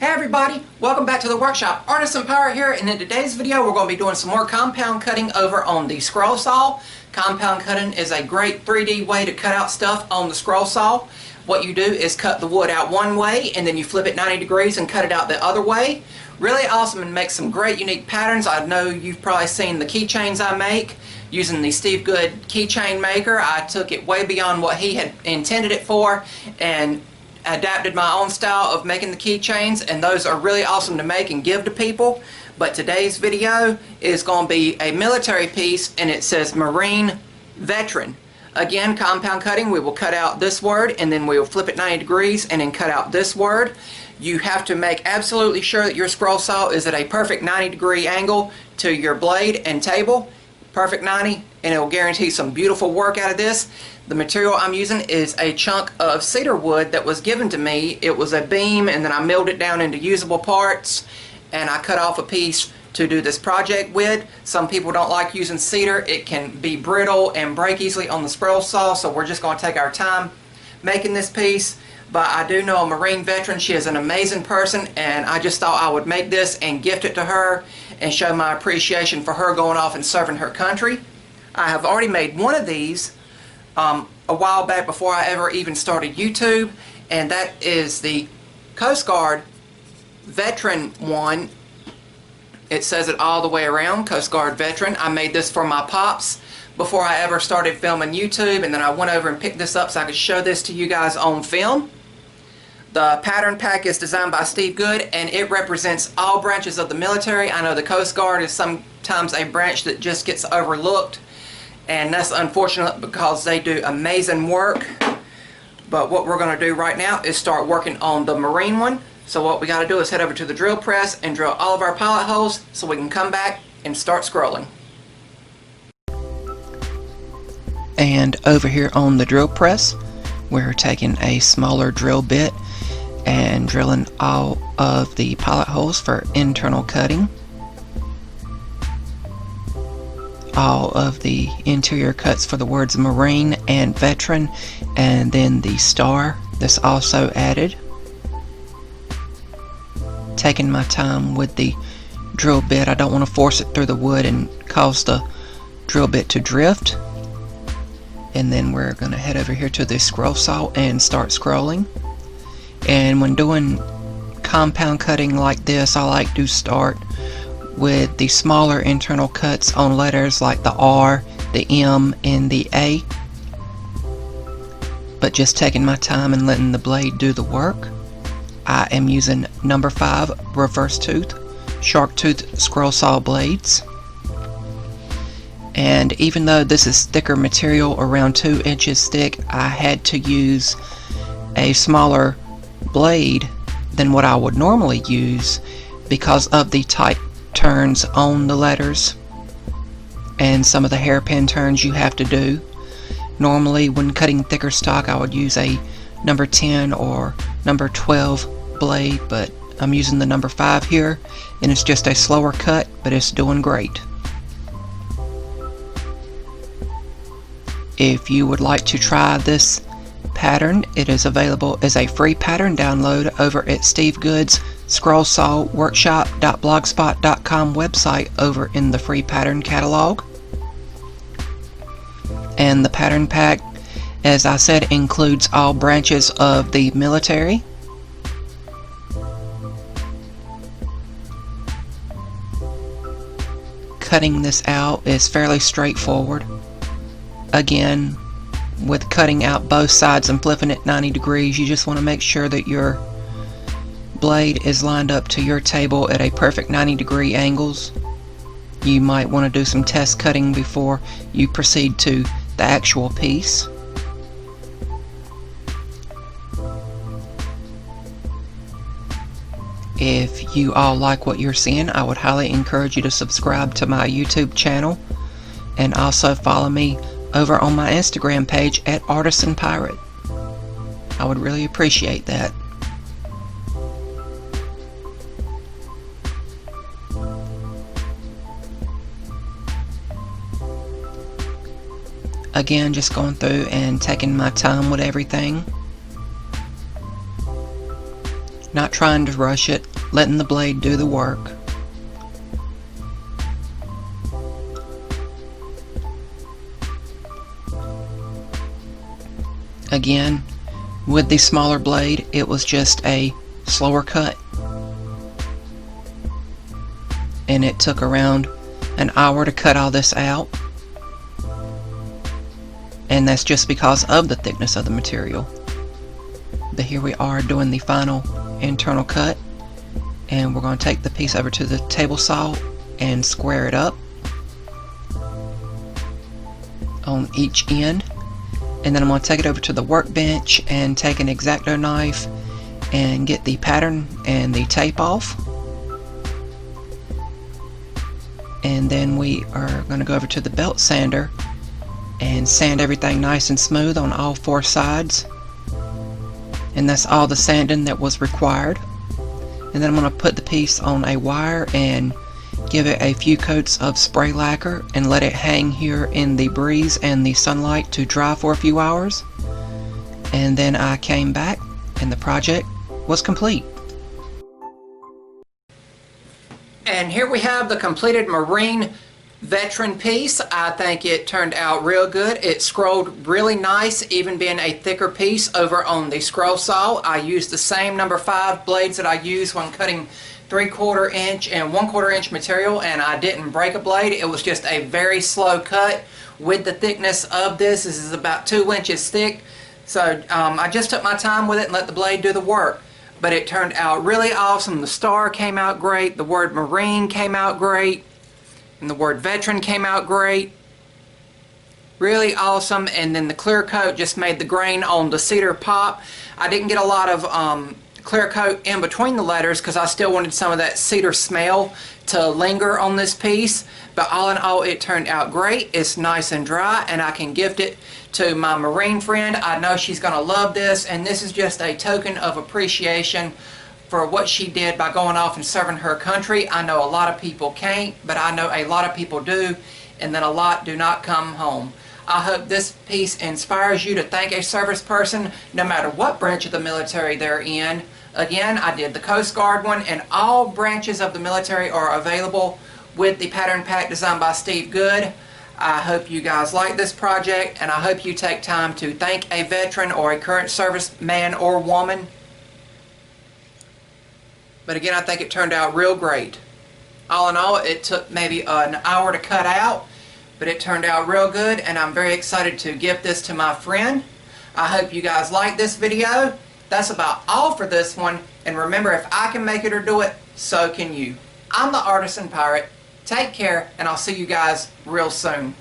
Hey everybody, welcome back to the workshop. Artisan Pirate here, and in today's video we're going to be doing some more compound cutting over on the scroll saw. Compound cutting is a great 3D way to cut out stuff on the scroll saw. What you do is cut the wood out one way and then you flip it 90 degrees and cut it out the other way. Really awesome and makes some great unique patterns. I know you've probably seen the keychains I make using the Steve Good keychain maker. I took it way beyond what he had intended it for and adapted my own style of making the keychains, and those are really awesome to make and give to people. But today's video is going to be a military piece, and it says Marine Veteran. Again, compound cutting, we will cut out this word and then we will flip it 90 degrees and then cut out this word. You have to make absolutely sure that your scroll saw is at a perfect 90-degree angle to your blade and table. Perfect 90, and it will guarantee some beautiful work out of this. The material I'm using is a chunk of cedar wood that was given to me. It was a beam, and then I milled it down into usable parts, and I cut off a piece to do this project with. Some people don't like using cedar. It can be brittle and break easily on the scroll saw, so we're just going to take our time making this piece. But I do know a Marine veteran. She is an amazing person, and I just thought I would make this and gift it to her and show my appreciation for her going off and serving her country. I have already made one of these a while back before I ever even started YouTube, and that is the Coast Guard veteran one. It says it all the way around, Coast Guard veteran. I made this for my pops before I ever started filming YouTube, and then I went over and picked this up so I could show this to you guys on film. The pattern pack is designed by Steve Good, and it represents all branches of the military. I know the Coast Guard is sometimes a branch that just gets overlooked, and that's unfortunate because they do amazing work. But what we're going to do right now is start working on the Marine one. So what we got to do is head over to the drill press and drill all of our pilot holes so we can come back and start scrolling. And over here on the drill press, we're taking a smaller drill bit and drilling all of the pilot holes for internal cutting. All of the interior cuts for the words Marine and Veteran, and then the star that's also added. Taking my time with the drill bit. I don't want to force it through the wood and cause the drill bit to drift. And then we're going to head over here to the scroll saw and start scrolling. And when doing compound cutting like this, I like to start with the smaller internal cuts on letters like the R, the M, and the A. But just taking my time and letting the blade do the work. I am using number 5 reverse tooth, shark tooth scroll saw blades. And even though this is thicker material, around 2 inches thick, I had to use a smaller blade than what I would normally use because of the tight turns on the letters and some of the hairpin turns you have to do. Normally when cutting thicker stock I would use a number 10 or number 12 blade, but I'm using the number 5 here, and it's just a slower cut, but it's doing great. If you would like to try this pattern, it is available as a free pattern download over at Steve Good's scrollsawworkshop.blogspot.com website over in the free pattern catalog. And the pattern pack, as I said, includes all branches of the military. Cutting this out is fairly straightforward. Again, with cutting out both sides and flipping it 90 degrees, you just want to make sure that your blade is lined up to your table at a perfect 90-degree angles. You might want to do some test cutting before you proceed to the actual piece. If you all like what you're seeing, I would highly encourage you to subscribe to my YouTube channel and also follow me over on my Instagram page at Artisan Pirate. I would really appreciate that. Again, just going through and taking my time with everything. Not trying to rush it. letting the blade do the work. Again, with the smaller blade, it was just a slower cut. And it took around an hour to cut all this out. And that's just because of the thickness of the material. But here we are doing the final internal cut. And we're going to take the piece over to the table saw and square it up on each end. And then I'm going to take it over to the workbench and take an X-Acto knife and get the pattern and the tape off. And then we are going to go over to the belt sander and sand everything nice and smooth on all four sides. And that's all the sanding that was required. And then I'm going to put the piece on a wire and give it a few coats of spray lacquer and let it hang here in the breeze and the sunlight to dry for a few hours. And then I came back and the project was complete. And here we have the completed marine veteran piece. I think it turned out real good. It scrolled really nice, even being a thicker piece over on the scroll saw. I used the same number 5 blades that I use when cutting 3/4 inch and 1/4 inch material, and I didn't break a blade. It was just a very slow cut with the thickness of this. This is about 2 inches thick, so I just took my time with it and let the blade do the work. But it turned out really awesome. The star came out great, the word marine came out great, and the word veteran came out great. Really awesome. And then the clear coat just made the grain on the cedar pop. I didn't get a lot of clear coat in between the letters because I still wanted some of that cedar smell to linger on this piece. But all in all, it turned out great. It's nice and dry, and I can gift it to my marine friend. I know she's going to love this, and this is just a token of appreciation for what she did by going off and serving her country. I know a lot of people can't, but I know a lot of people do, and then a lot do not come home. I hope this piece inspires you to thank a service person, no matter what branch of the military they're in. Again, I did the Coast Guard one, and all branches of the military are available with the pattern pack designed by Steve Good. I hope you guys like this project, and I hope you take time to thank a veteran or a current service man or woman. But again, I think it turned out real great. All in all, it took maybe an hour to cut out, but it turned out real good, and I'm very excited to gift this to my friend. I hope you guys like this video. That's about all for this one, and remember, if I can make it or do it, so can you. I'm the Artisan Pirate. Take care, and I'll see you guys real soon.